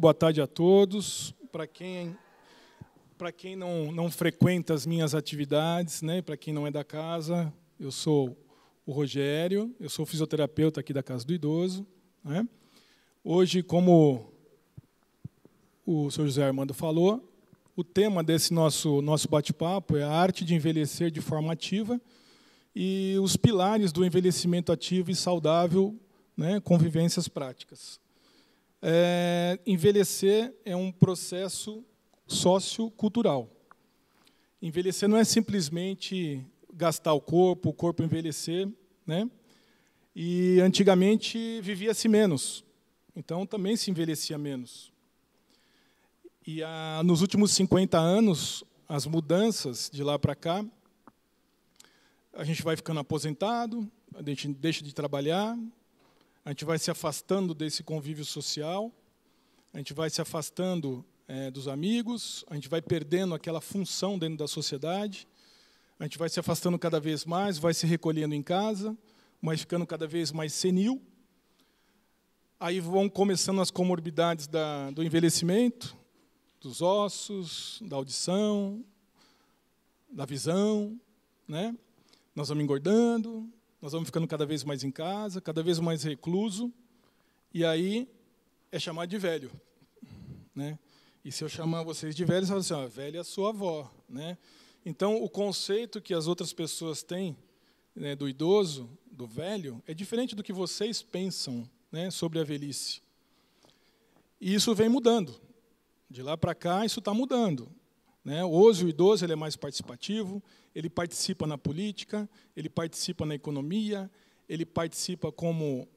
boa tarde a todos. Para quem não frequenta as minhas atividades, né, para quem não é da casa, eu sou o Rogério, eu sou fisioterapeuta aqui da Casa do Idoso, né. Hoje, como o senhor José Armando falou, o tema desse nosso bate-papo é a arte de envelhecer de forma ativa e os pilares do envelhecimento ativo e saudável, né, convivências práticas. Envelhecer é um processo sociocultural. Envelhecer não é simplesmente gastar o corpo envelhecer, né? E antigamente vivia-se menos, então também se envelhecia menos. E nos últimos 50 anos, as mudanças de lá para cá, a gente vai ficando aposentado, a gente deixa de trabalhar, a gente vai se afastando desse convívio social, a gente vai se afastando dos amigos, a gente vai perdendo aquela função dentro da sociedade, a gente vai se afastando cada vez mais, vai se recolhendo em casa, mas ficando cada vez mais senil. Aí vão começando as comorbidades do envelhecimento, dos ossos, da audição, da visão, né? Nós vamos engordando, nós vamos ficando cada vez mais em casa, cada vez mais recluso, e aí é chamado de velho, né? E se eu chamar vocês de velhos, vocês falam assim, velha é a sua avó, né? Então, o conceito que as outras pessoas têm, né, do idoso, do velho, é diferente do que vocês pensam, né, sobre a velhice. E isso vem mudando. De lá para cá, isso está mudando, né? Hoje, o idoso ele é mais participativo, ele participa na política, ele participa na economia, ele participa como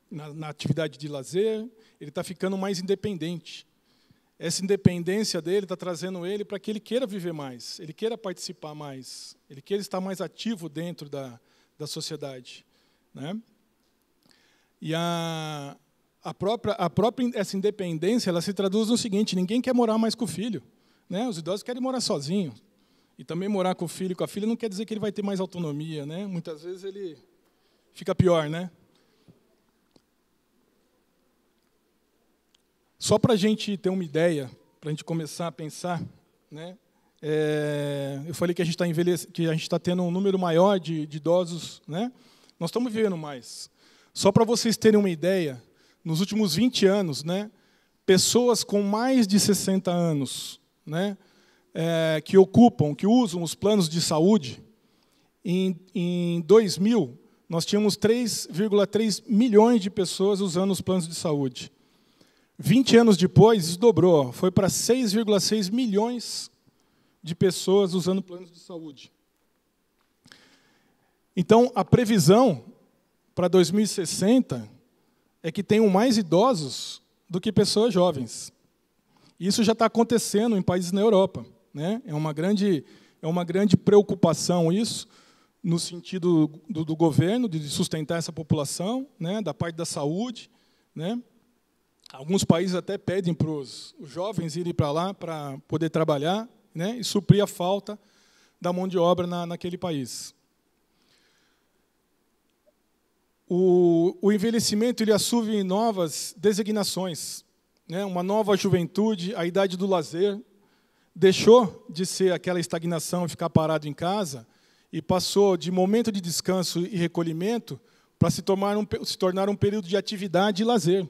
na atividade de lazer, ele está ficando mais independente. Essa independência dele está trazendo ele para que ele queira viver mais, ele queira participar mais, ele queira estar mais ativo dentro da sociedade, né? E essa independência ela se traduz no seguinte: ninguém quer morar mais com o filho, né? Os idosos querem morar sozinhos. E também morar com o filho e com a filha não quer dizer que ele vai ter mais autonomia, né? Muitas vezes ele fica pior, né? Só para a gente ter uma ideia, para a gente começar a pensar, né? Eu falei que a gente está tendo um número maior de idosos, né? Nós estamos vivendo mais. Só para vocês terem uma ideia, nos últimos 20 anos, né, pessoas com mais de 60 anos, né, que usam os planos de saúde, em 2000, nós tínhamos 3,3 milhões de pessoas usando os planos de saúde. 20 anos depois, isso dobrou, foi para 6,6 milhões de pessoas usando planos de saúde. Então, a previsão para 2060 é que tenham mais idosos do que pessoas jovens. Isso já está acontecendo em países na Europa, né? É uma grande preocupação isso, no sentido do governo, de sustentar essa população, né? Da parte da saúde, né? Alguns países até pedem para os jovens irem para lá para poder trabalhar, né? E suprir a falta da mão de obra naquele país. O envelhecimento ele assume novas designações, né? Uma nova juventude, a idade do lazer, deixou de ser aquela estagnação e ficar parado em casa e passou de momento de descanso e recolhimento para se tornar um período de atividade e lazer,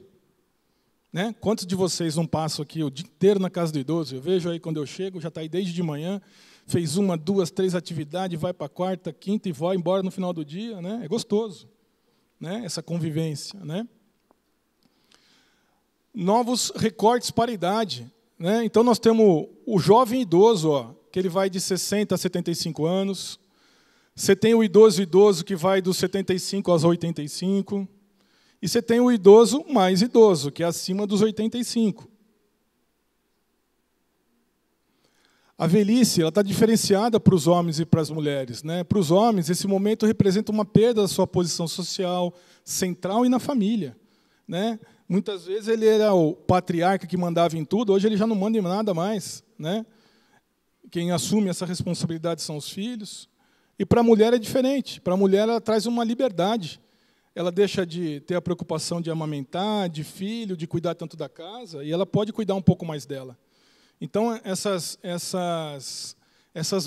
né? Quantos de vocês não passam aqui o dia inteiro na casa do idoso? Eu vejo aí quando eu chego, já está aí desde de manhã, fez 1, 2, 3 atividades, vai para a quarta, quinta e vai embora no final do dia, né? É gostoso, né? Essa convivência, né? Novos recortes para a idade, né? Então nós temos o jovem idoso, que ele vai de 60 a 75 anos. Você tem o idoso que vai dos 75 aos 85. E você tem o idoso mais idoso, que é acima dos 85. A velhice está diferenciada para os homens e para as mulheres, né? Para os homens, esse momento representa uma perda da sua posição social, central e na família, né? Muitas vezes ele era o patriarca que mandava em tudo, hoje ele já não manda em nada mais, né? Quem assume essa responsabilidade são os filhos. E para a mulher é diferente. Para a mulher ela traz uma liberdade. ela deixa de ter a preocupação de amamentar, de filho, de cuidar tanto da casa, e ela pode cuidar um pouco mais dela. Então, essas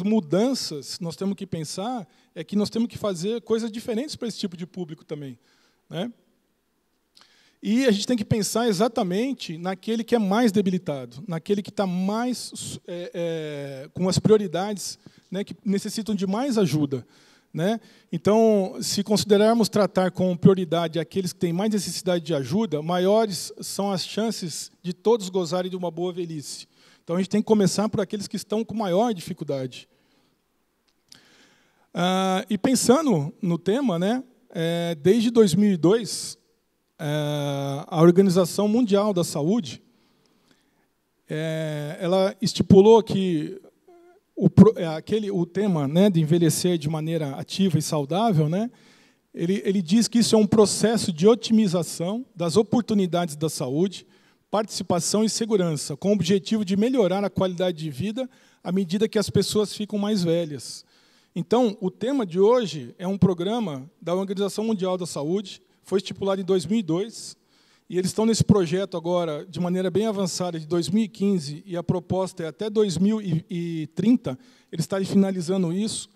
mudanças, nós temos que pensar que nós temos que fazer coisas diferentes para esse tipo de público também, né? E a gente tem que pensar exatamente naquele que é mais debilitado, naquele que está mais com as prioridades, né, que necessitam de mais ajuda, né? Então, se considerarmos tratar com prioridade aqueles que têm mais necessidade de ajuda, maiores são as chances de todos gozarem de uma boa velhice. Então, a gente tem que começar por aqueles que estão com maior dificuldade. E pensando no tema, né, desde 2002, a Organização Mundial da Saúde ela estipulou que o tema, né, de envelhecer de maneira ativa e saudável, né, ele diz que isso é um processo de otimização das oportunidades da saúde, participação e segurança, com o objetivo de melhorar a qualidade de vida à medida que as pessoas ficam mais velhas. Então, o tema de hoje é um programa da Organização Mundial da Saúde, foi estipulado em 2002, e eles estão nesse projeto agora, de maneira bem avançada, de 2015, e a proposta é até 2030, eles estarem finalizando isso,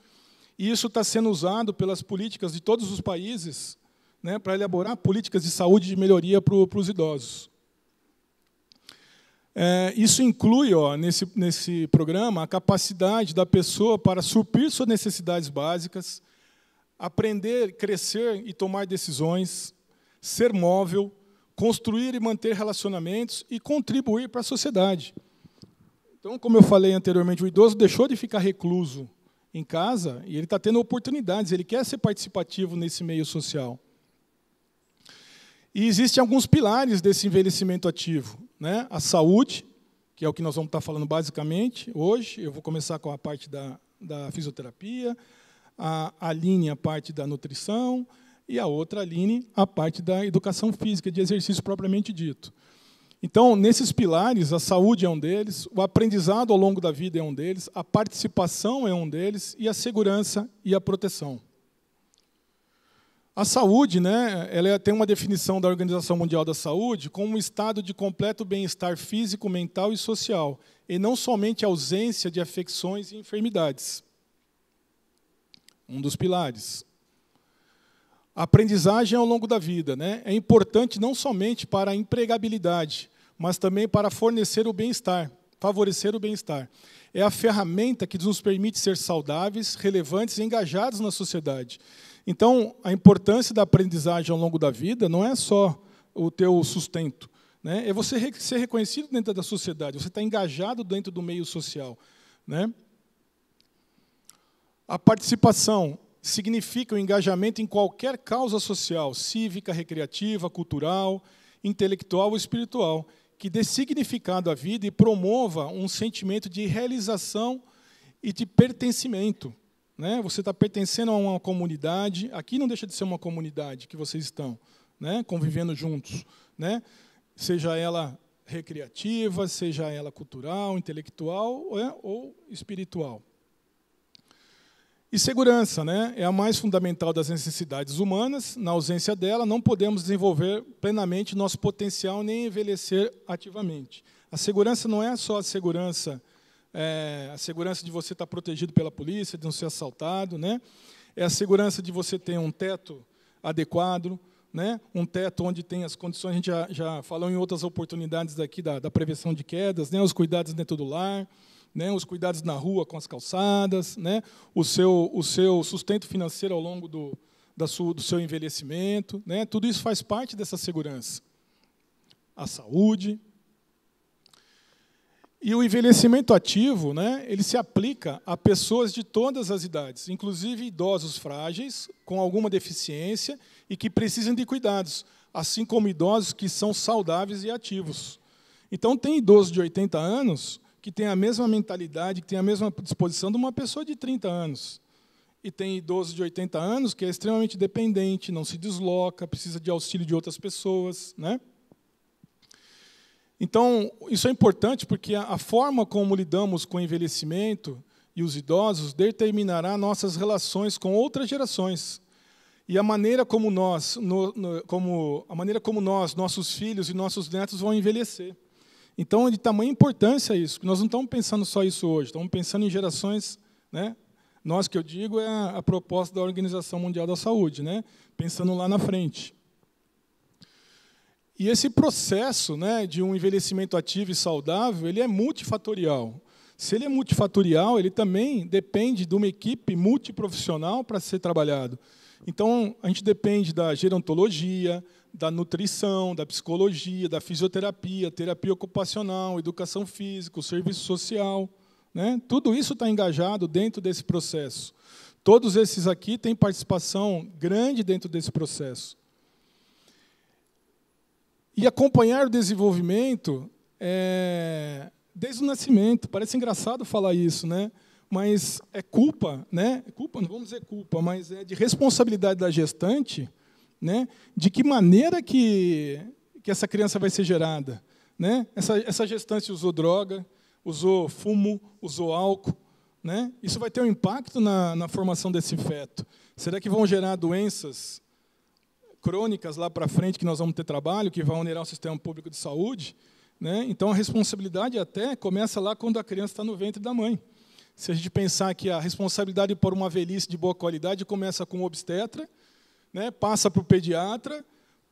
e isso está sendo usado pelas políticas de todos os países, né, para elaborar políticas de saúde de melhoria para os idosos. Isso inclui, nesse programa, a capacidade da pessoa para suprir suas necessidades básicas, aprender, crescer e tomar decisões, ser móvel, construir e manter relacionamentos e contribuir para a sociedade. Então, como eu falei anteriormente, o idoso deixou de ficar recluso em casa e ele está tendo oportunidades, ele quer ser participativo nesse meio social. E existem alguns pilares desse envelhecimento ativo, né? A saúde, que é o que nós vamos estar falando basicamente hoje. Eu vou começar com a parte da fisioterapia, a Aline a parte da nutrição e a outra Aline a parte da educação física, de exercício propriamente dito. Então, nesses pilares, a saúde é um deles, o aprendizado ao longo da vida é um deles, a participação é um deles e a segurança e a proteção. A saúde, né, ela tem uma definição da Organização Mundial da Saúde como um estado de completo bem-estar físico, mental e social, e não somente a ausência de afecções e enfermidades. Um dos pilares. A aprendizagem ao longo da vida, né, é importante não somente para a empregabilidade, mas também para fornecer o bem-estar, favorecer o bem-estar. É a ferramenta que nos permite ser saudáveis, relevantes e engajados na sociedade. Então, a importância da aprendizagem ao longo da vida não é só o teu sustento, né? É você ser reconhecido dentro da sociedade, você está engajado dentro do meio social, né? A participação significa o engajamento em qualquer causa social, cívica, recreativa, cultural, intelectual ou espiritual, que dê significado à vida e promova um sentimento de realização e de pertencimento. Né? Você está pertencendo a uma comunidade, aqui não deixa de ser uma comunidade que vocês estão, né, convivendo juntos, né? Seja ela recreativa, seja ela cultural, intelectual ou espiritual. E segurança, né, é a mais fundamental das necessidades humanas. Na ausência dela, não podemos desenvolver plenamente nosso potencial nem envelhecer ativamente. A segurança não é só a segurança de você estar protegido pela polícia, de não ser assaltado, né? É a segurança de você ter um teto adequado, né? Um teto onde tem as condições, a gente já falou em outras oportunidades daqui da prevenção de quedas, né? Os cuidados dentro do lar, né? Os cuidados na rua com as calçadas, né? O seu sustento financeiro ao longo do seu envelhecimento, né? Tudo isso faz parte dessa segurança. A saúde. E o envelhecimento ativo, né, ele se aplica a pessoas de todas as idades, inclusive idosos frágeis, com alguma deficiência e que precisam de cuidados, assim como idosos que são saudáveis e ativos. Então, tem idoso de 80 anos que tem a mesma mentalidade, que tem a mesma disposição de uma pessoa de 30 anos. E tem idoso de 80 anos que é extremamente dependente, não se desloca, precisa de auxílio de outras pessoas, né? Então, isso é importante porque a forma como lidamos com o envelhecimento e os idosos determinará nossas relações com outras gerações. E a maneira como nós, nossos filhos e nossos netos vão envelhecer. Então, é de tamanha importância isso. Nós não estamos pensando só isso hoje, estamos pensando em gerações, né? Nós, que eu digo, é a proposta da Organização Mundial da Saúde, né? Pensando lá na frente. E esse processo, né, de um envelhecimento ativo e saudável, ele é multifatorial. Se ele é multifatorial, ele também depende de uma equipe multiprofissional para ser trabalhado. Então, a gente depende da gerontologia, da nutrição, da psicologia, da fisioterapia, terapia ocupacional, educação física, o serviço social, né? Tudo isso está engajado dentro desse processo. Todos esses aqui têm participação grande dentro desse processo. E acompanhar o desenvolvimento desde o nascimento. Parece engraçado falar isso, né? Mas é culpa, né? Culpa, não vamos dizer culpa, mas é de responsabilidade da gestante, né? De que maneira que essa criança vai ser gerada, né? Essa gestante usou droga, usou fumo, usou álcool, né? Isso vai ter um impacto na formação desse feto. Será que vão gerar doenças crônicas lá para frente, que nós vamos ter trabalho, que vão onerar o sistema público de saúde, né? Então, a responsabilidade até começa lá quando a criança está no ventre da mãe. Se a gente pensar que a responsabilidade por uma velhice de boa qualidade começa com o obstetra, né? Passa para o pediatra,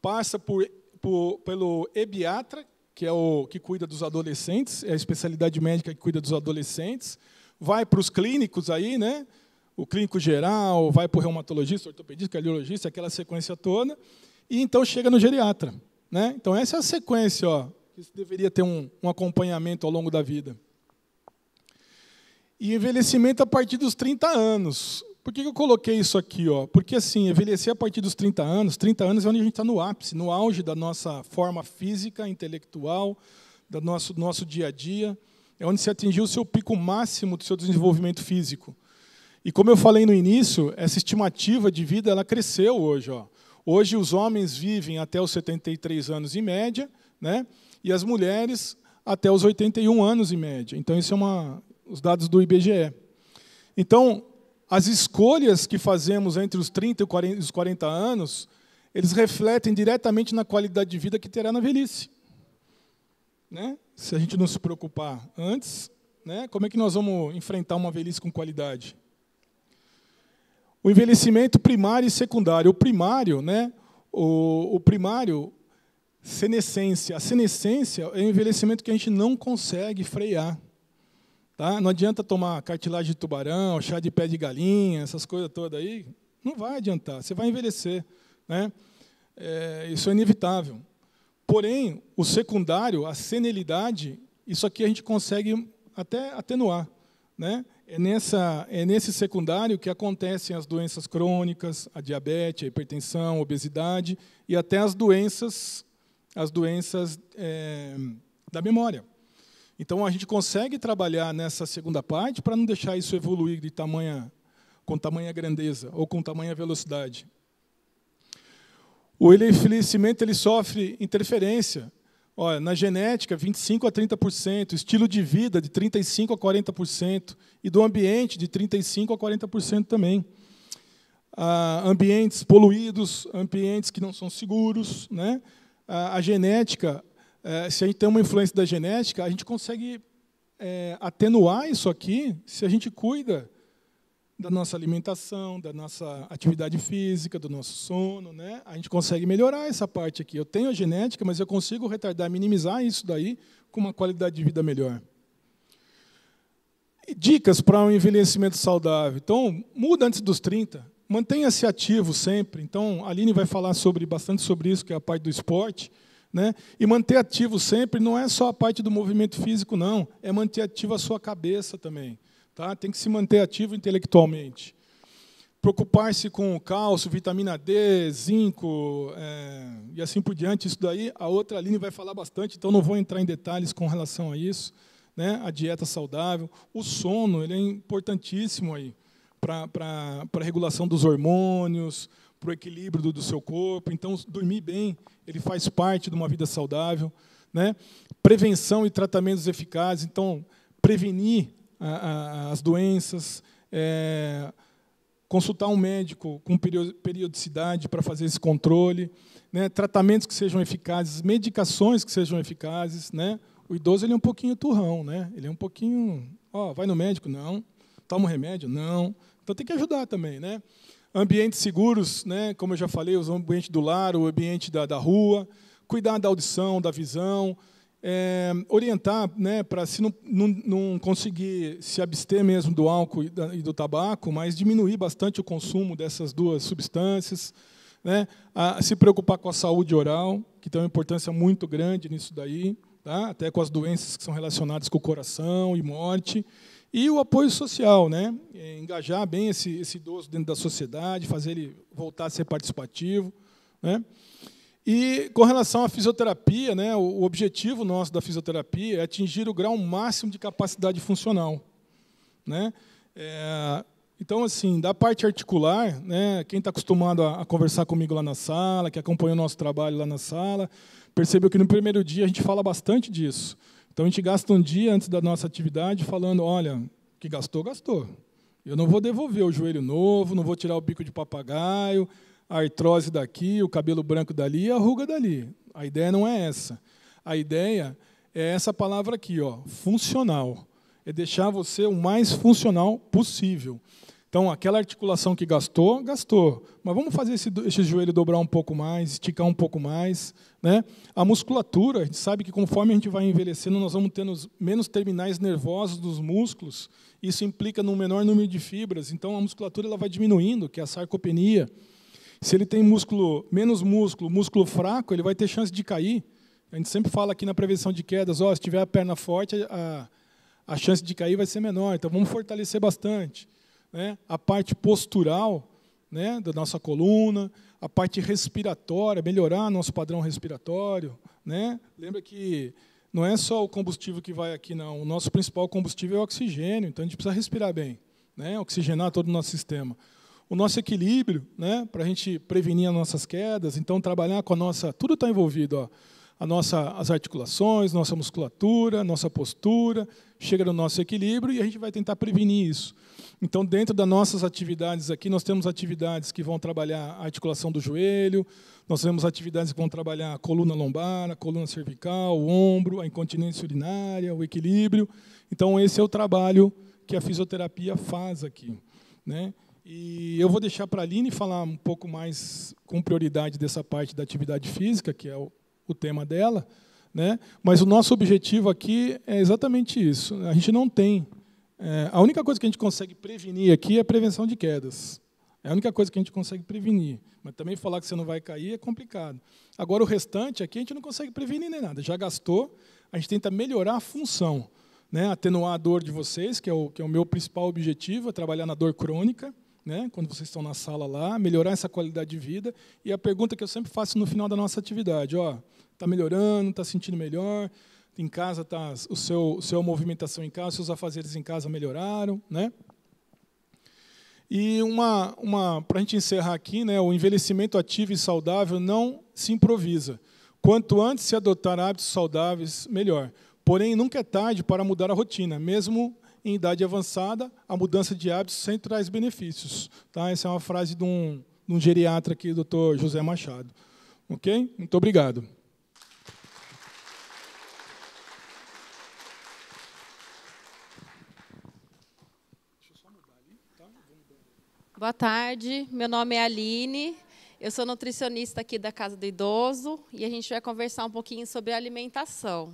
passa pelo ebiatra, que é o que cuida dos adolescentes, é a especialidade médica que cuida dos adolescentes, vai para os clínicos aí, né? O clínico geral, vai para o reumatologista, ortopedista, cardiologista, aquela sequência toda, e então chega no geriatra, né? Então, essa é a sequência, ó, que deveria ter um acompanhamento ao longo da vida. E envelhecimento a partir dos 30 anos. Por que eu coloquei isso aqui? Ó? Porque, assim, envelhecer a partir dos 30 anos é onde a gente está no ápice, no auge da nossa forma física, intelectual, do nosso dia a dia, é onde se atingiu o seu pico máximo do seu desenvolvimento físico. E, como eu falei no início, essa estimativa de vida ela cresceu hoje. Ó. Hoje, os homens vivem até os 73 anos, em média, né? E as mulheres até os 81 anos, em média. Então, isso é os dados do IBGE. Então, as escolhas que fazemos entre os 30 e os 40 anos, eles refletem diretamente na qualidade de vida que terá na velhice. Né? Se a gente não se preocupar antes, né? Como é que nós vamos enfrentar uma velhice com qualidade? O envelhecimento primário e secundário. O primário, né? O primário, senescência. A senescência é um envelhecimento que a gente não consegue frear. Tá? Não adianta tomar cartilagem de tubarão, chá de pé de galinha, essas coisas todas aí. Não vai adiantar, você vai envelhecer. Né? Isso é inevitável. Porém, o secundário, a senilidade, isso aqui a gente consegue até atenuar. Né? É nesse secundário que acontecem as doenças crônicas, a diabetes, a hipertensão, a obesidade e até as doenças da memória. Então, a gente consegue trabalhar nessa segunda parte para não deixar isso evoluir com tamanha grandeza ou com tamanha velocidade. O envelhecimento ele sofre interferência. Olha, na genética, 25% a 30%, estilo de vida, de 35% a 40%, e do ambiente, de 35% a 40% também. Ambientes poluídos, ambientes que não são seguros. Né? A genética, se a gente tem uma influência da genética, a gente consegue atenuar isso aqui se a gente cuida da nossa alimentação, da nossa atividade física, do nosso sono, né? A gente consegue melhorar essa parte aqui. Eu tenho a genética, mas eu consigo retardar, minimizar isso daí com uma qualidade de vida melhor. E dicas para um envelhecimento saudável. Então, muda antes dos 30. Mantenha-se ativo sempre. Então, a Aline vai falar bastante sobre isso, que é a parte do esporte. Né? E manter ativo sempre não é só a parte do movimento físico, não. É manter ativa a sua cabeça também. Tá? Tem que se manter ativo intelectualmente. Preocupar-se com cálcio, vitamina D, zinco, e assim por diante. Isso daí, a outra Aline vai falar bastante, então não vou entrar em detalhes com relação a isso. Né? A dieta saudável. O sono ele é importantíssimo para a regulação dos hormônios, para o equilíbrio do seu corpo. Então, dormir bem ele faz parte de uma vida saudável. Né? Prevenção e tratamentos eficazes. Então, prevenir as doenças, consultar um médico com periodicidade para fazer esse controle, né? Tratamentos que sejam eficazes, medicações que sejam eficazes, né? O idoso ele é um pouquinho turrão, né? Ele é um pouquinho, vai no médico? Não. Toma um remédio? Não. Então tem que ajudar também, né? Ambientes seguros, né? Como eu já falei, o ambiente do lar, o ambiente da rua, cuidar da audição, da visão, orientar, né, para se não conseguir se abster mesmo do álcool e do tabaco, mas diminuir bastante o consumo dessas duas substâncias, né, se preocupar com a saúde oral, que tem uma importância muito grande nisso daí, tá? Até com as doenças que são relacionadas com o coração e morte, e o apoio social, né, engajar bem esse idoso dentro da sociedade, fazer ele voltar a ser participativo, né? E, com relação à fisioterapia, né, o objetivo nosso da fisioterapia é atingir o grau máximo de capacidade funcional, né? Então, assim, da parte articular, né, quem está acostumado a conversar comigo lá na sala, que acompanha o nosso trabalho lá na sala, percebeu que no primeiro dia a gente fala bastante disso. Então, a gente gasta um dia antes da nossa atividade falando, olha, que gastou, gastou. Eu não vou devolver o joelho novo, não vou tirar o bico de papagaio, a artrose daqui, o cabelo branco dali e a ruga dali. A ideia não é essa. A ideia é essa palavra aqui, funcional. É deixar você o mais funcional possível. Então, aquela articulação que gastou, gastou. Mas vamos fazer esse joelho dobrar um pouco mais, esticar um pouco mais, né? A musculatura, a gente sabe que conforme a gente vai envelhecendo, nós vamos tendo menos terminais nervosos dos músculos. Isso implica num menor número de fibras. Então, a musculatura ela vai diminuindo, que é a sarcopenia. Se ele tem menos músculo fraco, ele vai ter chance de cair. A gente sempre fala aqui na prevenção de quedas, se tiver a perna forte, a chance de cair vai ser menor. Então, vamos fortalecer bastante, né? A parte postural, né, da nossa coluna, a parte respiratória, melhorar nosso padrão respiratório, né? Lembra que não é só o combustível que vai aqui, não. O nosso principal combustível é o oxigênio, então a gente precisa respirar bem, né? Oxigenar todo o nosso sistema. O nosso equilíbrio, né, para a gente prevenir as nossas quedas, então trabalhar com a nossa... Tudo está envolvido, as articulações, nossa musculatura, nossa postura, chega no nosso equilíbrio e a gente vai tentar prevenir isso. Então, dentro das nossas atividades aqui, nós temos atividades que vão trabalhar a articulação do joelho, nós temos atividades que vão trabalhar a coluna lombar, a coluna cervical, o ombro, a incontinência urinária, o equilíbrio. Então, esse é o trabalho que a fisioterapia faz aqui, né? E eu vou deixar para a Aline falar um pouco mais com prioridade dessa parte da atividade física, que é o tema dela, né? Mas o nosso objetivo aqui é exatamente isso. A gente não tem... a única coisa que a gente consegue prevenir aqui é a prevenção de quedas. É a única coisa que a gente consegue prevenir. Mas também falar que você não vai cair é complicado. Agora, o restante aqui a gente não consegue prevenir nem nada. Já gastou, a gente tenta melhorar a função, né? Atenuar a dor de vocês, que é o meu principal objetivo, é trabalhar na dor crônica, né, quando vocês estão na sala lá, melhorar essa qualidade de vida. E a pergunta que eu sempre faço no final da nossa atividade, está melhorando, está sentindo melhor, em casa está sua movimentação em casa, seus afazeres em casa melhoraram, né? E para a gente encerrar aqui, né, o envelhecimento ativo e saudável não se improvisa. Quanto antes se adotar hábitos saudáveis, melhor. Porém, nunca é tarde para mudar a rotina, mesmo em idade avançada, a mudança de hábitos sempre traz benefícios. Tá? Essa é uma frase de um geriatra aqui, o Dr. José Machado. Ok? Muito obrigado. Boa tarde, meu nome é Aline, eu sou nutricionista aqui da Casa do Idoso e a gente vai conversar um pouquinho sobre alimentação.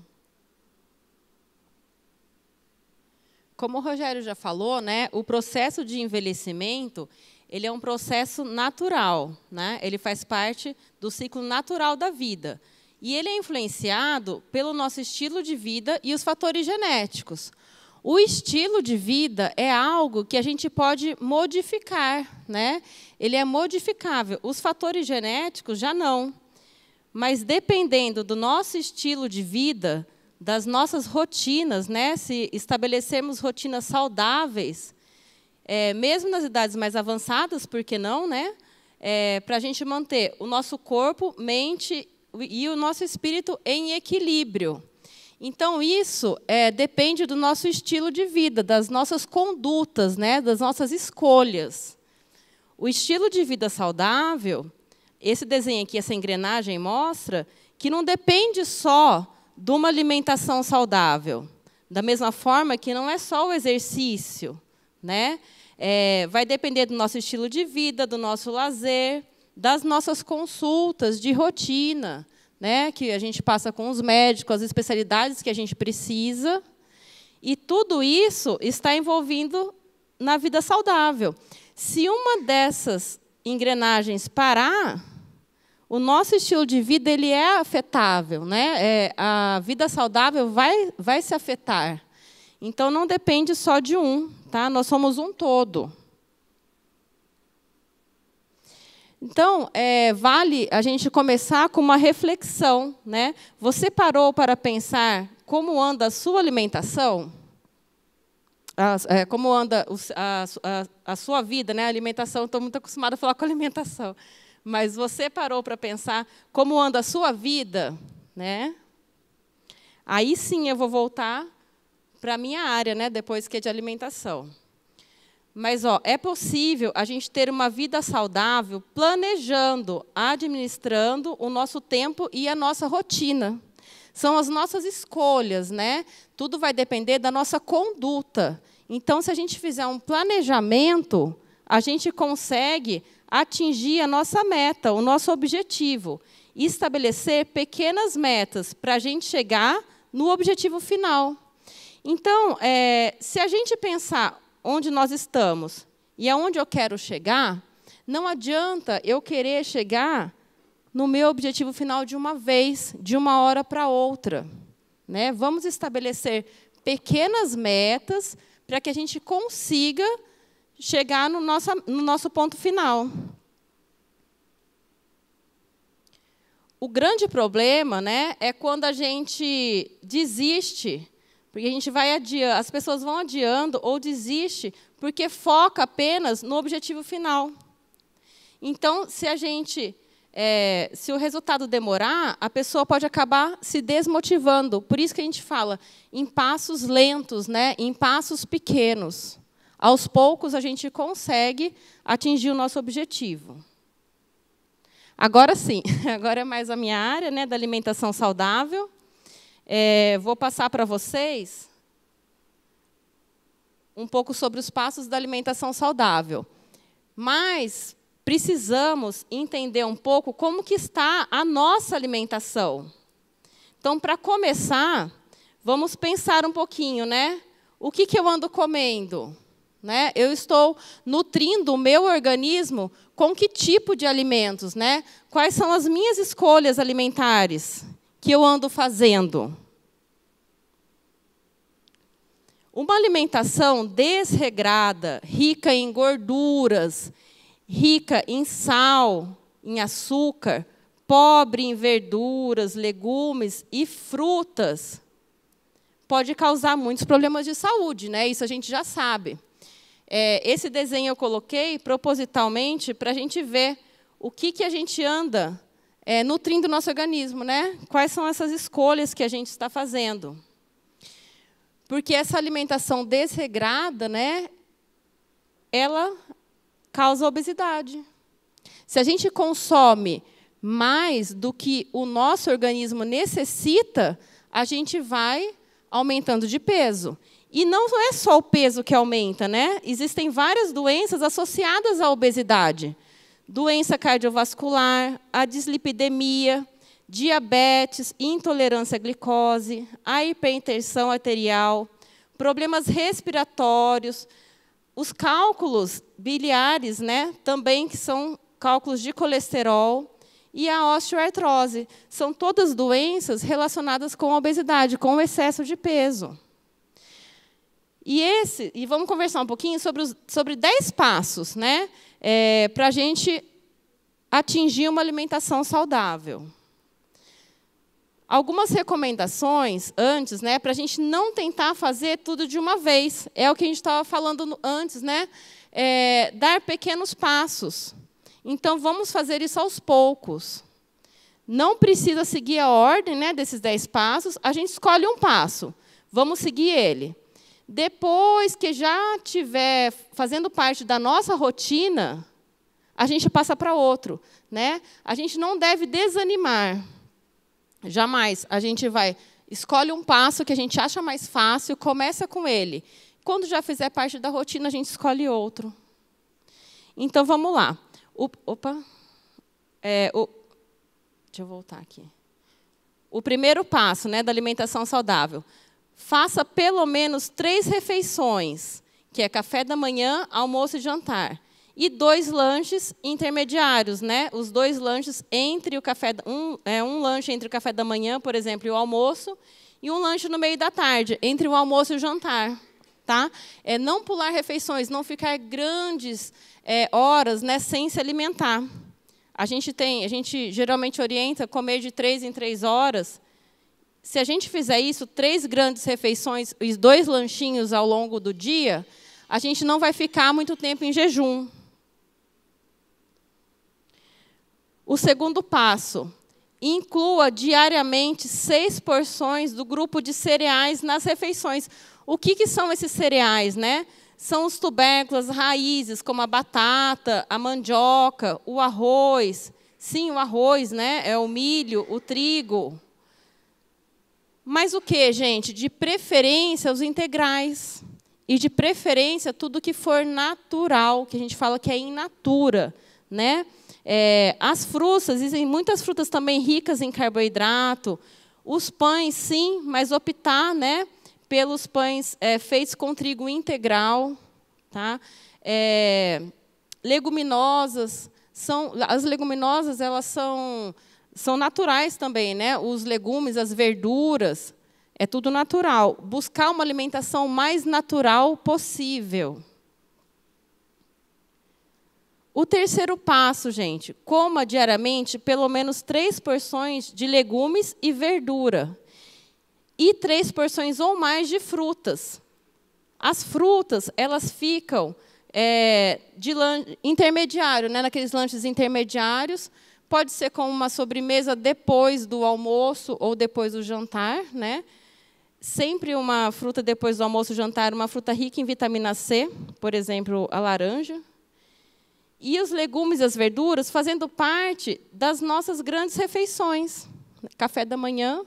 Como o Rogério já falou, né, o processo de envelhecimento, ele é um processo natural, né? Ele faz parte do ciclo natural da vida. E ele é influenciado pelo nosso estilo de vida e os fatores genéticos. O estilo de vida é algo que a gente pode modificar, né? Ele é modificável. Os fatores genéticos já não. Mas, dependendo do nosso estilo de vida, das nossas rotinas, né? Se estabelecermos rotinas saudáveis, mesmo nas idades mais avançadas, por que não, né? Para a gente manter o nosso corpo, mente e o nosso espírito em equilíbrio. Então, isso depende do nosso estilo de vida, das nossas condutas, né? Das nossas escolhas. O estilo de vida saudável, esse desenho aqui, essa engrenagem mostra que não depende só de uma alimentação saudável. Da mesma forma que não é só o exercício, né? Vai depender do nosso estilo de vida, do nosso lazer, das nossas consultas de rotina, né? Que a gente passa com os médicos, as especialidades que a gente precisa. E tudo isso está envolvido na vida saudável. Se uma dessas engrenagens parar, o nosso estilo de vida ele é afetável, né? A vida saudável vai se afetar. Então, não depende só de um, tá? Nós somos um todo. Então, vale a gente começar com uma reflexão, né? Você parou para pensar como anda a sua alimentação? Como anda a sua vida, né? A alimentação, estou muito acostumada a falar com alimentação. Mas você parou para pensar como anda a sua vida, né? Aí sim eu vou voltar para a minha área, né? Depois que é de alimentação. Mas é possível a gente ter uma vida saudável planejando, administrando o nosso tempo e a nossa rotina. São as nossas escolhas, né? Tudo vai depender da nossa conduta. Então, se a gente fizer um planejamento, a gente consegue atingir a nossa meta, o nosso objetivo. E estabelecer pequenas metas para a gente chegar no objetivo final. Então, se a gente pensar onde nós estamos e aonde eu quero chegar, não adianta eu querer chegar no meu objetivo final de uma vez, de uma hora para outra, né? Vamos estabelecer pequenas metas para que a gente consiga chegar no nosso ponto final. O grande problema, né, é quando a gente desiste, porque a gente vai adiando, as pessoas vão adiando ou desiste porque foca apenas no objetivo final. Então, se o resultado demorar, a pessoa pode acabar se desmotivando. Por isso que a gente fala em passos lentos, né, em passos pequenos. Aos poucos, a gente consegue atingir o nosso objetivo. Agora sim, agora é mais a minha área, né, da alimentação saudável. Vou passar para vocês um pouco sobre os passos da alimentação saudável. Mas precisamos entender um pouco como que está a nossa alimentação. Então, para começar, vamos pensar um pouquinho, né? O que eu ando comendo? Né? Eu estou nutrindo o meu organismo com que tipo de alimentos? Né? Quais são as minhas escolhas alimentares que eu ando fazendo? Uma alimentação desregrada, rica em gorduras, rica em sal, em açúcar, pobre em verduras, legumes e frutas, pode causar muitos problemas de saúde, né? Isso a gente já sabe. Esse desenho eu coloquei propositalmente para a gente ver o que a gente anda nutrindo o nosso organismo, né? Quais são essas escolhas que a gente está fazendo. Porque essa alimentação desregrada, né, ela causa obesidade. Se a gente consome mais do que o nosso organismo necessita, a gente vai aumentando de peso. E não é só o peso que aumenta, né? Existem várias doenças associadas à obesidade. Doença cardiovascular, a dislipidemia, diabetes, intolerância à glicose, a hipertensão arterial, problemas respiratórios, os cálculos biliares, né, também que são cálculos de colesterol, e a osteoartrose. São todas doenças relacionadas com a obesidade, com o excesso de peso. E vamos conversar um pouquinho sobre 10 passos, né, para a gente atingir uma alimentação saudável. Algumas recomendações antes, né, para a gente não tentar fazer tudo de uma vez. É o que a gente estava falando antes, né? Dar pequenos passos. Então, vamos fazer isso aos poucos. Não precisa seguir a ordem, né, desses 10 passos. A gente escolhe um passo. Vamos seguir ele. Depois que já estiver fazendo parte da nossa rotina, a gente passa para outro, né? A gente não deve desanimar, jamais. A gente escolhe um passo que a gente acha mais fácil, começa com ele. Quando já fizer parte da rotina, a gente escolhe outro. Então, vamos lá. Deixa eu voltar aqui. O primeiro passo, né, da alimentação saudável. Faça pelo menos 3 refeições, que é café da manhã, almoço e jantar. E 2 lanches intermediários, né? Os 2 lanches entre o café, um lanche entre o café da manhã, por exemplo, e o almoço, e um lanche no meio da tarde, entre o almoço e o jantar. Tá? Não pular refeições, não ficar grandes horas, né, sem se alimentar. A gente geralmente orienta comer de 3 em 3 horas. Se a gente fizer isso, 3 grandes refeições e 2 lanchinhos ao longo do dia, a gente não vai ficar muito tempo em jejum. O segundo passo, inclua diariamente 6 porções do grupo de cereais nas refeições. O que são esses cereais, né? São os tubérculos, raízes, como a batata, a mandioca, o arroz. Sim, o arroz, né? É o milho, o trigo. Mas o que, gente? De preferência, os integrais. E, de preferência, tudo que for natural, que a gente fala que é in natura, né? As frutas, existem muitas frutas também ricas em carboidrato. Os pães, sim, mas optar, né, pelos pães feitos com trigo integral. Tá? Leguminosas. As leguminosas elas são naturais também, né? Os legumes, as verduras, é tudo natural. Buscar uma alimentação mais natural possível. O terceiro passo, gente, coma diariamente pelo menos 3 porções de legumes e verdura. E 3 porções ou mais de frutas. As frutas, elas ficam de intermediário, né? Naqueles lanches intermediários. Pode ser como uma sobremesa depois do almoço ou depois do jantar, né? Sempre uma fruta depois do almoço e jantar, uma fruta rica em vitamina C, por exemplo, a laranja. E os legumes e as verduras fazendo parte das nossas grandes refeições. Café da manhã,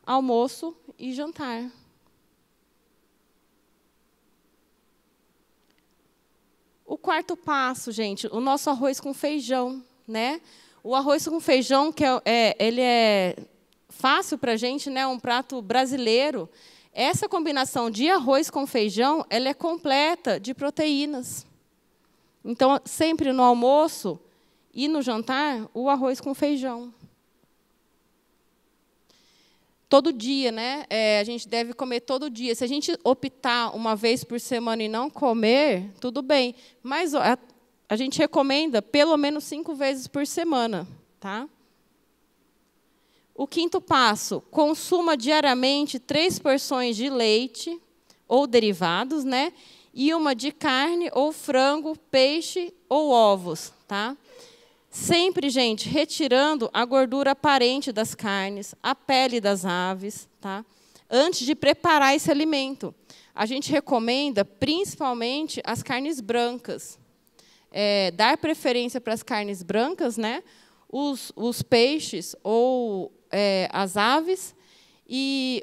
almoço e jantar. O quarto passo, gente, o nosso arroz com feijão, né? O arroz com feijão, que ele é fácil para a gente, né? Um prato brasileiro. Essa combinação de arroz com feijão, ela é completa de proteínas. Então, sempre no almoço e no jantar, o arroz com feijão. Todo dia, né? A gente deve comer todo dia. Se a gente optar uma vez por semana e não comer, tudo bem. Mas a gente recomenda pelo menos 5 vezes por semana. Tá? O quinto passo, consuma diariamente 3 porções de leite ou derivados, né? E uma de carne ou frango, peixe ou ovos. Tá? Sempre, gente, retirando a gordura aparente das carnes, a pele das aves, tá? Antes de preparar esse alimento. A gente recomenda, principalmente, as carnes brancas. Dar preferência para as carnes brancas, né? Os peixes ou as aves,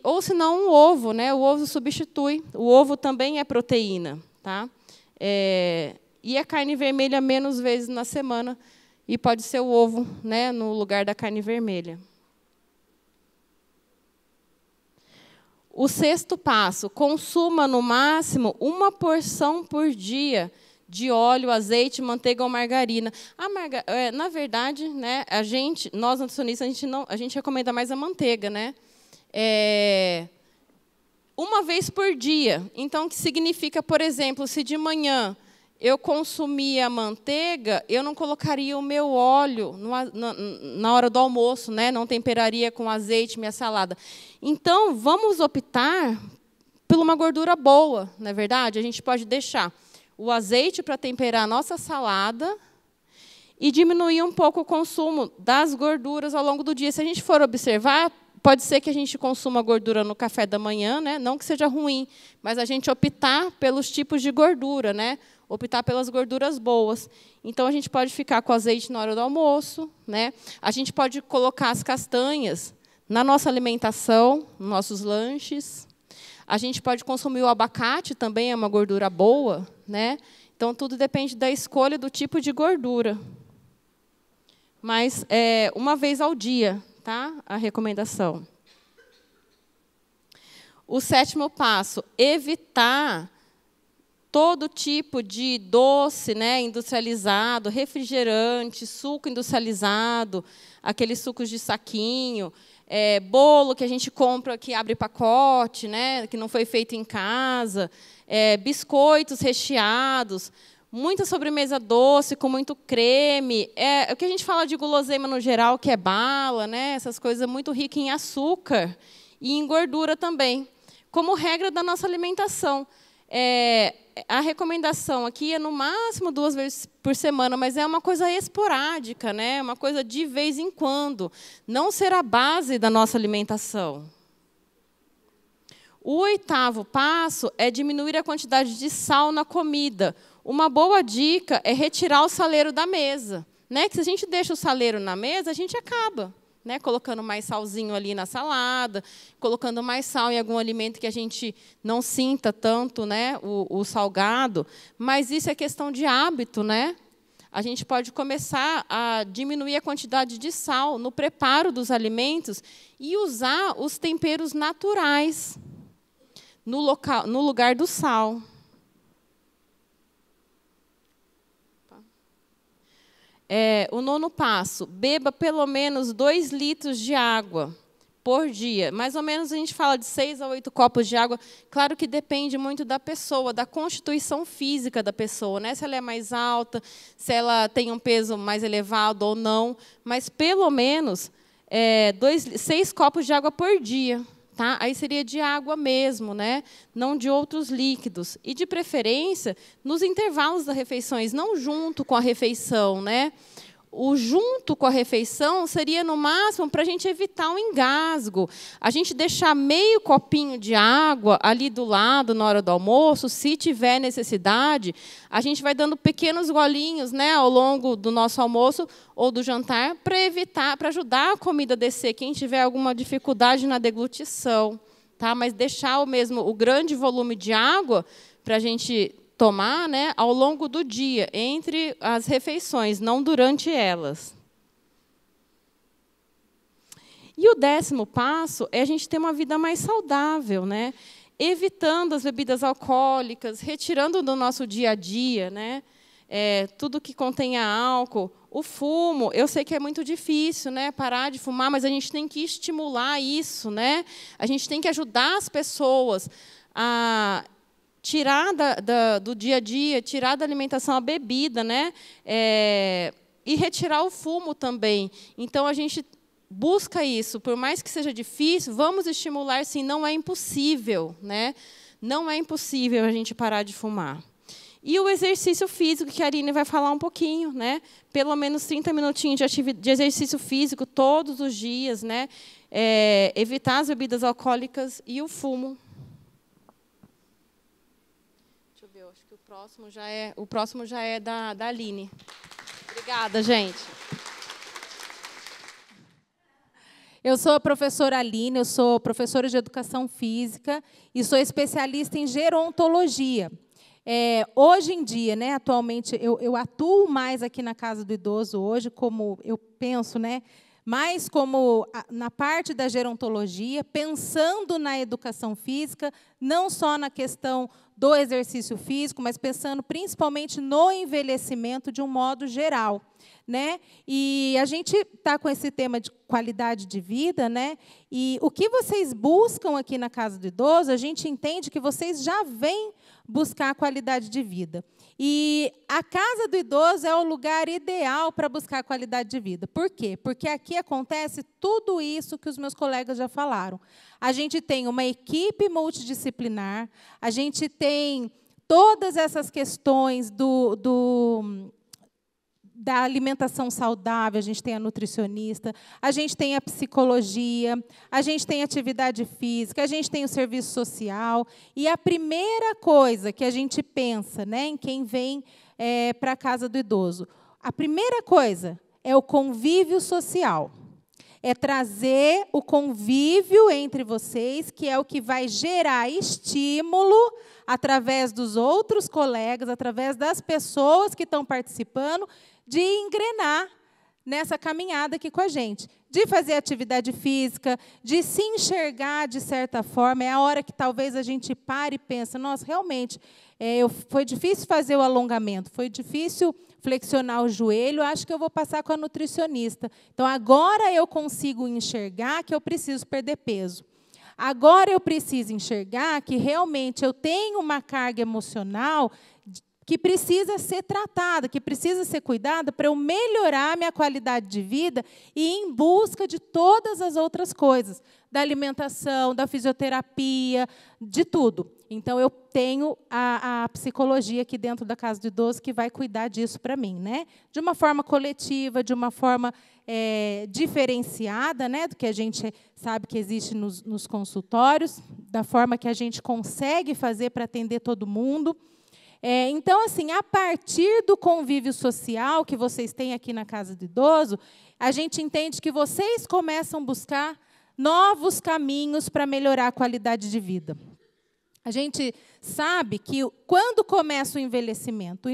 ou se não um ovo, né? O ovo substitui. O ovo também é proteína, tá? E a carne vermelha menos vezes na semana, e pode ser o ovo, né, no lugar da carne vermelha. O sexto passo, consuma no máximo 1 porção por dia de óleo, azeite, manteiga ou margarina. Na verdade, né, nós nutricionistas, a gente recomenda mais a manteiga, né? 1 vez por dia. Então, o que significa, por exemplo, se de manhã eu consumia manteiga, eu não colocaria o meu óleo na hora do almoço, né? Não temperaria com azeite minha salada. Então, vamos optar por uma gordura boa, não é verdade? A gente pode deixar o azeite para temperar a nossa salada e diminuir um pouco o consumo das gorduras ao longo do dia. Se a gente for observar, pode ser que a gente consuma gordura no café da manhã, né? Não que seja ruim, mas a gente optar pelos tipos de gordura, né? Optar pelas gorduras boas. Então, a gente pode ficar com azeite na hora do almoço, né? A gente pode colocar as castanhas na nossa alimentação, nos nossos lanches. A gente pode consumir o abacate, também é uma gordura boa, né? Então, tudo depende da escolha do tipo de gordura. Mas, uma vez ao dia, tá? A recomendação. O 7º passo, evitar todo tipo de doce, né, industrializado, refrigerante, suco industrializado, aqueles sucos de saquinho, bolo que a gente compra que abre pacote, né, que não foi feito em casa, biscoitos recheados, muita sobremesa doce com muito creme. O que a gente fala de guloseima no geral, que é bala, né, essas coisas muito ricas em açúcar e em gordura também, como regra da nossa alimentação. A recomendação aqui é, no máximo, 2 vezes por semana, mas é uma coisa esporádica, né? Uma coisa de vez em quando. Não ser a base da nossa alimentação. O 8º passo é diminuir a quantidade de sal na comida. Uma boa dica é retirar o saleiro da mesa, né? Que se a gente deixa o saleiro na mesa, a gente acaba, né, colocando mais salzinho ali na salada, colocando mais sal em algum alimento que a gente não sinta tanto, né, o salgado. Mas isso é questão de hábito, né? A gente pode começar a diminuir a quantidade de sal no preparo dos alimentos e usar os temperos naturais no lugar do sal. O 9º passo, beba pelo menos 2 litros de água por dia. Mais ou menos a gente fala de 6 a 8 copos de água. Claro que depende muito da pessoa, da constituição física da pessoa, né? Se ela é mais alta, se ela tem um peso mais elevado ou não. Mas, pelo menos, 6 copos de água por dia. Tá? Aí seria de água mesmo, né? Não de outros líquidos. E, de preferência, nos intervalos das refeições, não junto com a refeição, né? O junto com a refeição seria, no máximo, para a gente evitar um engasgo. A gente deixar meio copinho de água ali do lado na hora do almoço, se tiver necessidade, a gente vai dando pequenos golinhos, né, ao longo do nosso almoço ou do jantar, para ajudar a comida a descer, quem tiver alguma dificuldade na deglutição. Tá? Mas deixar o grande volume de água para a gente tomar, né, ao longo do dia, entre as refeições, não durante elas. E o 10º passo é a gente ter uma vida mais saudável, né? Evitando as bebidas alcoólicas, retirando do nosso dia a dia, né, tudo que contenha álcool. O fumo, eu sei que é muito difícil, né, parar de fumar, mas a gente tem que estimular isso, né? A gente tem que ajudar as pessoas a tirar do dia a dia, tirar da alimentação a bebida, né? E retirar o fumo também. Então, a gente busca isso. Por mais que seja difícil, vamos estimular, sim, não é impossível, né? Não é impossível a gente parar de fumar. E o exercício físico, que a Aline vai falar um pouquinho, né? Pelo menos 30 minutinhos de exercício físico todos os dias, né? Evitar as bebidas alcoólicas e o fumo. Acho que o próximo já é da Aline. Obrigada, gente. Eu sou a professora Aline, eu sou professora de Educação Física e sou especialista em gerontologia. Hoje em dia, né, atualmente, eu atuo mais aqui na Casa do Idoso hoje, como eu penso, né, mais como na parte da gerontologia, pensando na educação física, não só na questão do exercício físico, mas pensando principalmente no envelhecimento de um modo geral, né? E a gente está com esse tema de qualidade de vida, né? E o que vocês buscam aqui na Casa do Idoso, a gente entende que vocês já vêm buscar a qualidade de vida. E a Casa do Idoso é o lugar ideal para buscar a qualidade de vida. Por quê? Porque aqui acontece tudo isso que os meus colegas já falaram. A gente tem uma equipe multidisciplinar, a gente tem todas essas questões da alimentação saudável, a gente tem a nutricionista, a gente tem a psicologia, a gente tem a atividade física, a gente tem o serviço social. E a primeira coisa que a gente pensa, né, em quem vem para a casa do idoso, a primeira coisa é o convívio social. É trazer o convívio entre vocês, que é o que vai gerar estímulo através dos outros colegas, através das pessoas que estão participando, de engrenar nessa caminhada aqui com a gente, de fazer atividade física, de se enxergar de certa forma. É a hora que talvez a gente pare e pense, nossa, realmente, foi difícil fazer o alongamento, foi difícil flexionar o joelho, acho que eu vou passar com a nutricionista. Então, agora eu consigo enxergar que eu preciso perder peso. Agora eu preciso enxergar que realmente eu tenho uma carga emocional que precisa ser tratada, que precisa ser cuidada para eu melhorar a minha qualidade de vida e ir em busca de todas as outras coisas, da alimentação, da fisioterapia, de tudo. Então, eu tenho a psicologia aqui dentro da Casa do Idoso que vai cuidar disso para mim, né? De uma forma coletiva, de uma forma diferenciada, né, do que a gente sabe que existe nos consultórios, da forma que a gente consegue fazer para atender todo mundo. Então, assim, a partir do convívio social que vocês têm aqui na Casa do Idoso, a gente entende que vocês começam a buscar novos caminhos para melhorar a qualidade de vida. A gente sabe que quando começa o envelhecimento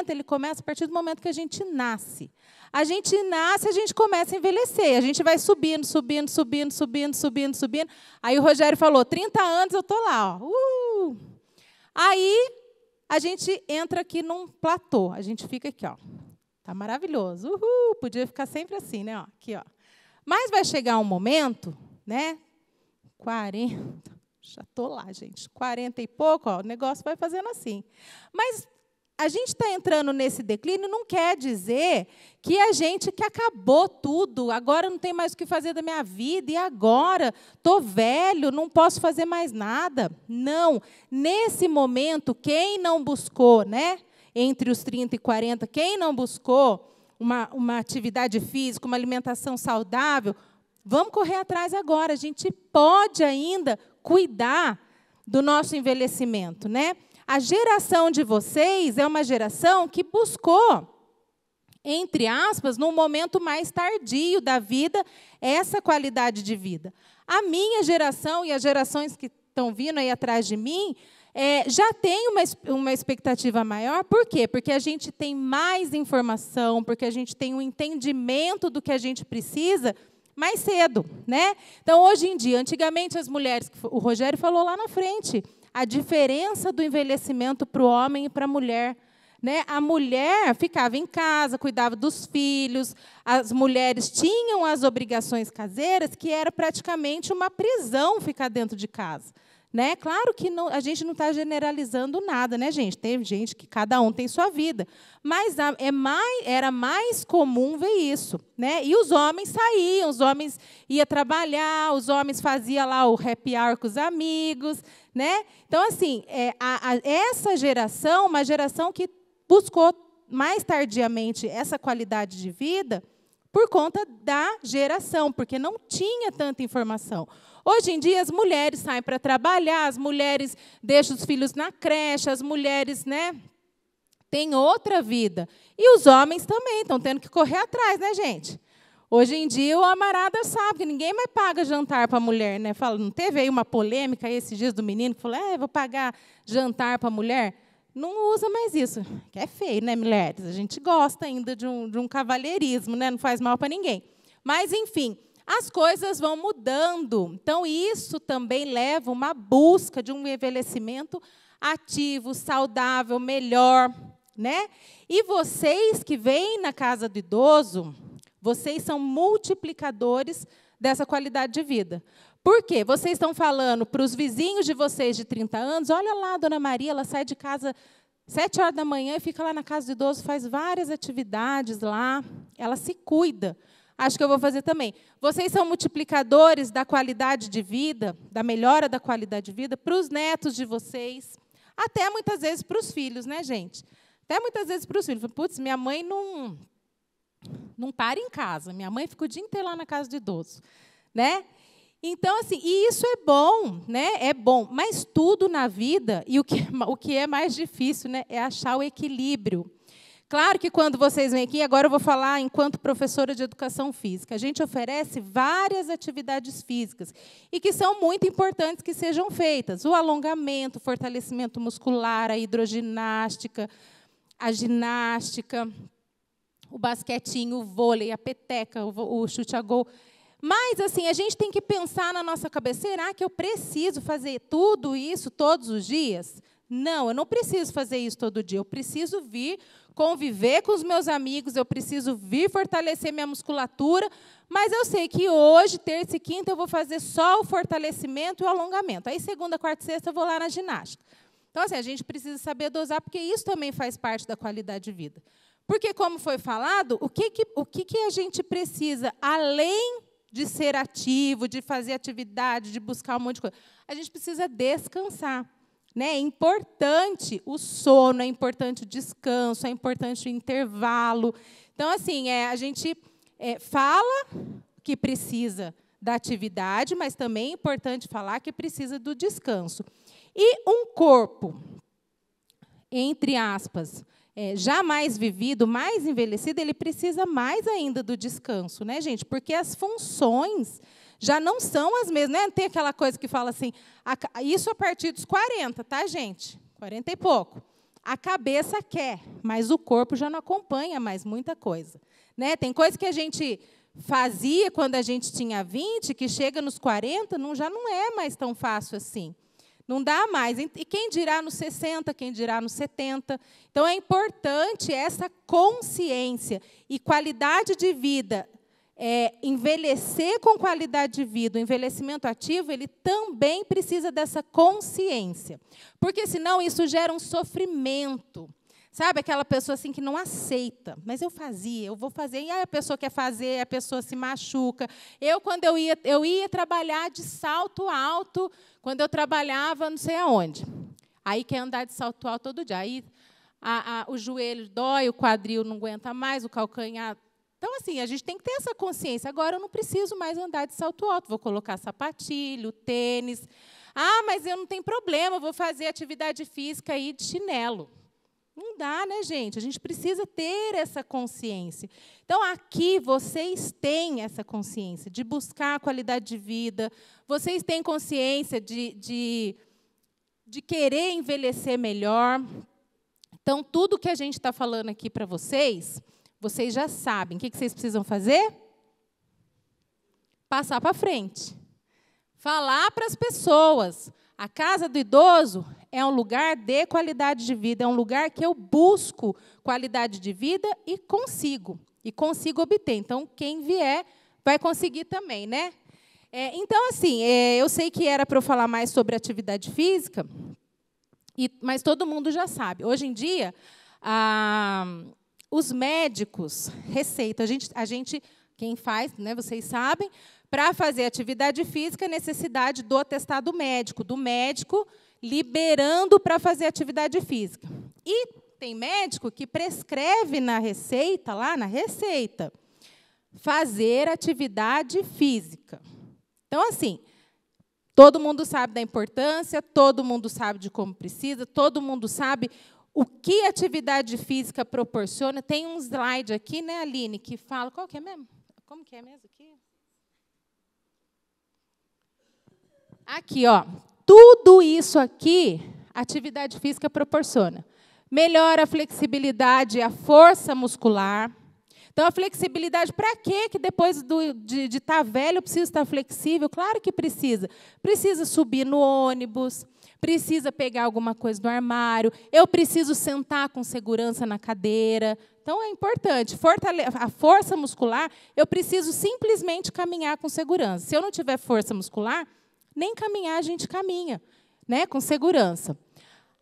ele começa a partir do momento que a gente nasce. A gente nasce, a gente começa a envelhecer. A gente vai subindo. Aí o Rogério falou, 30 anos eu estou lá. Ó. Aí a gente entra aqui num platô. A gente fica aqui, ó. Tá maravilhoso. Podia ficar sempre assim, né? Ó, aqui, ó. Mas vai chegar um momento, né? 40... Já estou lá, gente. 40 e pouco, ó, o negócio vai fazendo assim. Mas a gente está entrando nesse declínio, não quer dizer que que acabou tudo, agora não tem mais o que fazer da minha vida, e agora? Estou velho, não posso fazer mais nada. Não. Nesse momento, quem não buscou, né, entre os 30 e 40, quem não buscou uma atividade física, uma alimentação saudável, vamos correr atrás agora. A gente pode ainda cuidar do nosso envelhecimento, né? A geração de vocês é uma geração que buscou, entre aspas, num momento mais tardio da vida, essa qualidade de vida. A minha geração e as gerações que estão vindo aí atrás de mim já tem uma expectativa maior. Por quê? Porque a gente tem mais informação, porque a gente tem um entendimento do que a gente precisa mais cedo, né? Então, hoje em dia, antigamente as mulheres, o Rogério falou lá na frente, a diferença do envelhecimento para o homem e para a mulher, né? A mulher ficava em casa, cuidava dos filhos, as mulheres tinham as obrigações caseiras, que era praticamente uma prisão ficar dentro de casa, né? Claro que não, a gente não está generalizando nada, né, gente? Tem gente que cada um tem sua vida. Mas era mais comum ver isso, né? E os homens saíam, os homens iam trabalhar, os homens faziam lá o happy hour com os amigos, né? Então, assim, essa geração, uma geração que buscou mais tardiamente essa qualidade de vida por conta da geração, porque não tinha tanta informação. Hoje em dia, as mulheres saem para trabalhar, as mulheres deixam os filhos na creche, as mulheres, né, têm outra vida. E os homens também estão tendo que correr atrás, né, gente? Hoje em dia, o amarada sabe que ninguém mais paga jantar para a mulher, né? Fala, não teve aí uma polêmica esses dias do menino que falou, vou pagar jantar para a mulher? Não usa mais isso, que é feio, né, mulheres? A gente gosta ainda de um cavalheirismo, né? Não faz mal para ninguém. Mas, enfim, as coisas vão mudando. Então, isso também leva uma busca de um envelhecimento ativo, saudável, melhor, né? E vocês que vêm na Casa do Idoso, vocês são multiplicadores dessa qualidade de vida. Por quê? Vocês estão falando para os vizinhos de vocês de 30 anos, olha lá, a dona Maria, ela sai de casa 7 horas da manhã e fica lá na Casa do Idoso, faz várias atividades lá, ela se cuida. Acho que eu vou fazer também. Vocês são multiplicadores da qualidade de vida, da melhora da qualidade de vida para os netos de vocês, até muitas vezes para os filhos, né, gente? Até muitas vezes para os filhos. Putz, minha mãe não não para em casa. Minha mãe fica o dia inteiro lá na casa de idoso, né? Então, assim, e isso é bom, né? É bom, mas tudo na vida, e o que é mais difícil, né, é achar o equilíbrio. Claro que quando vocês vêm aqui, agora eu vou falar enquanto professora de educação física, a gente oferece várias atividades físicas e que são muito importantes que sejam feitas. O alongamento, o fortalecimento muscular, a hidroginástica, a ginástica, o basquetinho, o vôlei, a peteca, o chute a gol. Mas, assim, a gente tem que pensar na nossa cabeça, será que eu preciso fazer tudo isso todos os dias? Não, eu não preciso fazer isso todo dia. Eu preciso vir conviver com os meus amigos, eu preciso vir fortalecer minha musculatura, mas eu sei que hoje, terça e quinta, eu vou fazer só o fortalecimento e o alongamento. Aí, segunda, quarta e sexta, eu vou lá na ginástica. Então, assim, a gente precisa saber dosar, porque isso também faz parte da qualidade de vida. Porque, como foi falado, o que a gente precisa, além de ser ativo, de fazer atividade, de buscar um monte de coisa, a gente precisa descansar. Né? É importante o sono, é importante o descanso, é importante o intervalo. Então, assim, a gente fala que precisa da atividade, mas também é importante falar que precisa do descanso. E um corpo, entre aspas, já mais vivido, mais envelhecido, ele precisa mais ainda do descanso, né, gente? Porque as funções já não são as mesmas, né? Tem aquela coisa que fala assim, isso a partir dos 40, tá, gente? 40 e pouco. A cabeça quer, mas o corpo já não acompanha mais muita coisa, né? Tem coisa que a gente fazia quando a gente tinha 20, que chega nos 40, já não é mais tão fácil assim. Não dá mais. E quem dirá nos 60, quem dirá nos 70. Então, é importante essa consciência e qualidade de vida. Envelhecer com qualidade de vida, o envelhecimento ativo, ele também precisa dessa consciência. Porque, senão, isso gera um sofrimento. Sabe, aquela pessoa assim que não aceita. Mas eu vou fazer. E aí a pessoa quer fazer, a pessoa se machuca. Quando eu ia trabalhar de salto alto, quando eu trabalhava não sei aonde. Aí quer andar de salto alto todo dia. Aí o joelho dói, o quadril não aguenta mais, o calcanhar. Então, assim, a gente tem que ter essa consciência. Agora, eu não preciso mais andar de salto alto. Vou colocar sapatilho, tênis. Ah, mas eu não tenho problema, vou fazer atividade física aí de chinelo. Não dá, né, gente? A gente precisa ter essa consciência. Então, aqui, vocês têm essa consciência de buscar a qualidade de vida, vocês têm consciência de querer envelhecer melhor. Então, tudo que a gente está falando aqui para vocês já sabem. O que vocês precisam fazer? Passar para frente. Falar para as pessoas. A casa do idoso é um lugar de qualidade de vida, é um lugar que eu busco qualidade de vida e consigo obter. Então, quem vier vai conseguir também, né? Então, assim, eu sei que era para eu falar mais sobre atividade física, mas todo mundo já sabe. Hoje em dia, os médicos receitam. A gente, quem faz, né, vocês sabem, para fazer atividade física, necessidade do atestado médico, do médico liberando para fazer atividade física. E tem médico que prescreve na receita, fazer atividade física. Então, assim, todo mundo sabe da importância, todo mundo sabe de como precisa, todo mundo sabe o que a atividade física proporciona. Tem um slide aqui, né, Aline, que fala... Qual que é mesmo? Como que é mesmo aqui? Aqui, ó. Tudo isso aqui, a atividade física proporciona. Melhora a flexibilidade, a força muscular. Então, a flexibilidade, para quê? Que depois de estar velho, eu preciso estar flexível? Claro que precisa. Precisa subir no ônibus, precisa pegar alguma coisa do armário, eu preciso sentar com segurança na cadeira. Então, é importante. A força muscular, eu preciso simplesmente caminhar com segurança. Se eu não tiver força muscular, nem caminhar a gente caminha, né, com segurança.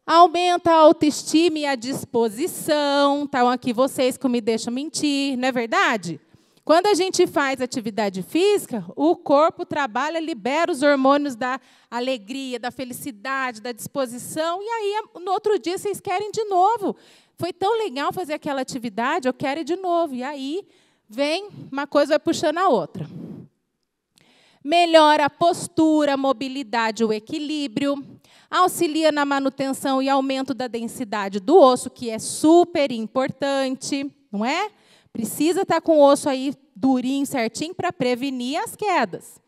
Aumenta a autoestima e a disposição. Estão aqui vocês que me deixam mentir, não é verdade? Quando a gente faz atividade física, o corpo trabalha, libera os hormônios da alegria, da felicidade, da disposição, e aí, no outro dia, vocês querem de novo. Foi tão legal fazer aquela atividade, eu quero ir de novo. E aí, vem, uma coisa vai puxando a outra. Melhora a postura, a mobilidade, o equilíbrio. Auxilia na manutenção e aumento da densidade do osso, que é super importante, não é? Precisa estar com o osso aí durinho, certinho, para prevenir as quedas.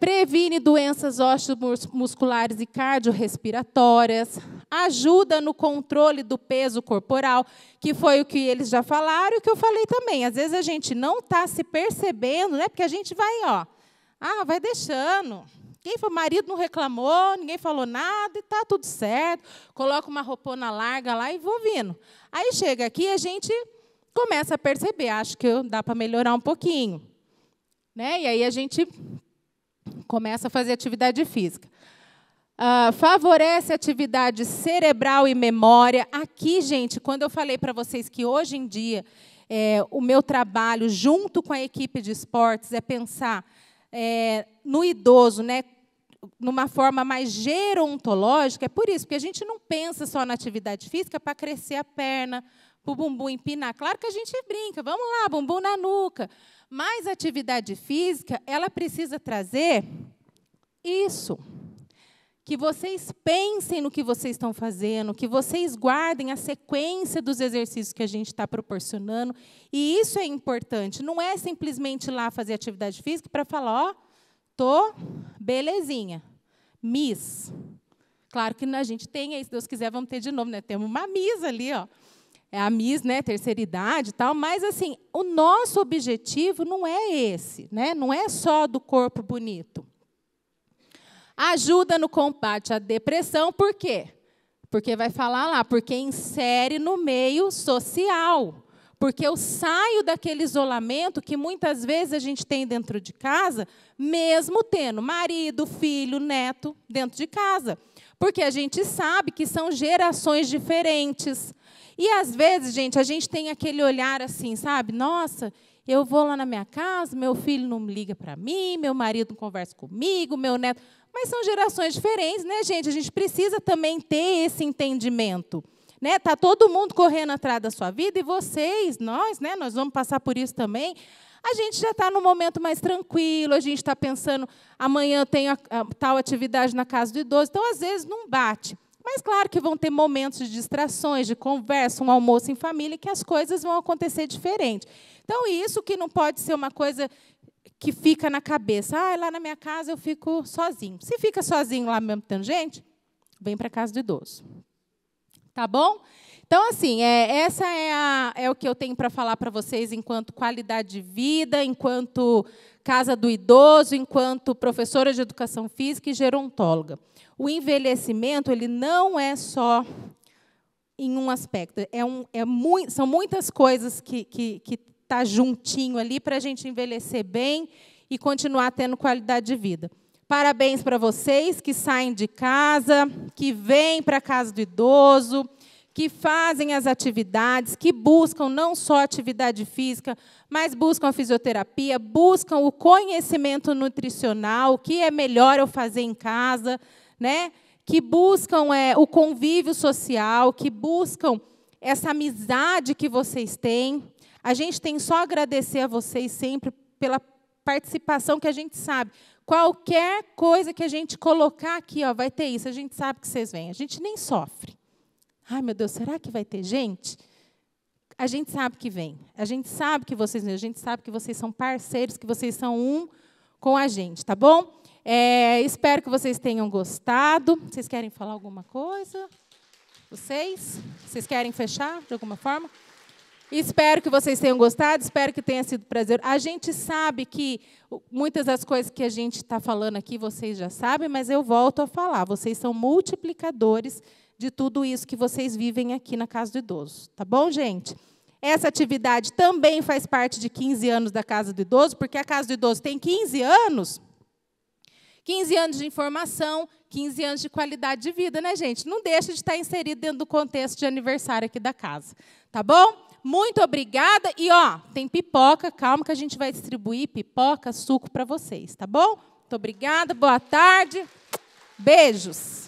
Previne doenças osteomusculares e cardiorrespiratórias, ajuda no controle do peso corporal, que foi o que eles já falaram e o que eu falei também. Às vezes a gente não está se percebendo, né? Porque a gente vai, vai deixando. O marido não reclamou, ninguém falou nada e está tudo certo. Coloca uma roupona larga lá e vou vindo. Aí chega aqui e a gente começa a perceber, acho que dá para melhorar um pouquinho. Né? E aí a gente começa a fazer atividade física. Favorece a atividade cerebral e memória. Aqui, gente, quando eu falei para vocês que hoje em dia o meu trabalho junto com a equipe de esportes é pensar no idoso, né, numa forma mais gerontológica, é por isso, porque a gente não pensa só na atividade física para crescer a perna, para o bumbum empinar. Claro que a gente brinca, vamos lá, bumbum na nuca. Mas a atividade física, ela precisa trazer isso. Que vocês pensem no que vocês estão fazendo, que vocês guardem a sequência dos exercícios que a gente está proporcionando. E isso é importante. Não é simplesmente ir lá fazer atividade física para falar, tô belezinha, Miss. Claro que a gente tem aí, se Deus quiser, vamos ter de novo, né? Temos uma Miss ali, ó. É a Miss, né, terceira idade e tal, mas assim, o nosso objetivo não é esse, né? Não é só do corpo bonito. Ajuda no combate à depressão, por quê? Porque vai falar lá, porque insere no meio social. Porque eu saio daquele isolamento que muitas vezes a gente tem dentro de casa, mesmo tendo marido, filho, neto dentro de casa. Porque a gente sabe que são gerações diferentes. E, às vezes, gente, a gente tem aquele olhar assim, sabe? Nossa, eu vou lá na minha casa, meu filho não liga para mim, meu marido não conversa comigo, meu neto... Mas são gerações diferentes, né, gente? A gente precisa também ter esse entendimento. Está todo mundo correndo atrás da sua vida e vocês, nós vamos passar por isso também. A gente já está num momento mais tranquilo, a gente está pensando, amanhã tem tal atividade na casa do idoso, então, às vezes, não bate. Mas, claro que vão ter momentos de distrações, de conversa, um almoço em família, que as coisas vão acontecer diferente. Então, isso que não pode ser uma coisa que fica na cabeça. Lá na minha casa eu fico sozinho. Se fica sozinho lá mesmo tendo gente, vem para a casa do idoso. Tá bom? Então, assim, essa é o que eu tenho para falar para vocês enquanto qualidade de vida, enquanto casa do idoso, enquanto professora de educação física e gerontóloga. O envelhecimento, ele não é só em um aspecto. São muitas coisas que está juntinho ali para a gente envelhecer bem e continuar tendo qualidade de vida. Parabéns para vocês que saem de casa, que vêm para a casa do idoso, que fazem as atividades, que buscam não só atividade física, mas buscam a fisioterapia, buscam o conhecimento nutricional, o que é melhor eu fazer em casa, né? Que buscam o convívio social, que buscam essa amizade que vocês têm. A gente tem só a agradecer a vocês sempre pela participação que a gente sabe. Qualquer coisa que a gente colocar aqui, vai ter isso, a gente sabe que vocês vêm. A gente nem sofre. Ai, meu Deus, será que vai ter gente? A gente sabe que vem. A gente sabe que vocês vêm. A gente sabe que vocês são parceiros, que vocês são um com a gente, tá bom? Espero que vocês tenham gostado. Vocês querem falar alguma coisa? Vocês querem fechar de alguma forma? Espero que vocês tenham gostado, espero que tenha sido prazer. A gente sabe que muitas das coisas que a gente está falando aqui, vocês já sabem, mas eu volto a falar. Vocês são multiplicadores de tudo isso que vocês vivem aqui na Casa do Idoso. Tá bom, gente? Essa atividade também faz parte de 15 anos da Casa do Idoso, porque a Casa do Idoso tem 15 anos. 15 anos de informação, 15 anos de qualidade de vida, né, gente? Não deixa de estar inserido dentro do contexto de aniversário aqui da casa. Tá bom? Muito obrigada. E, tem pipoca. Calma que a gente vai distribuir pipoca, suco para vocês, tá bom? Muito obrigada. Boa tarde. Beijos.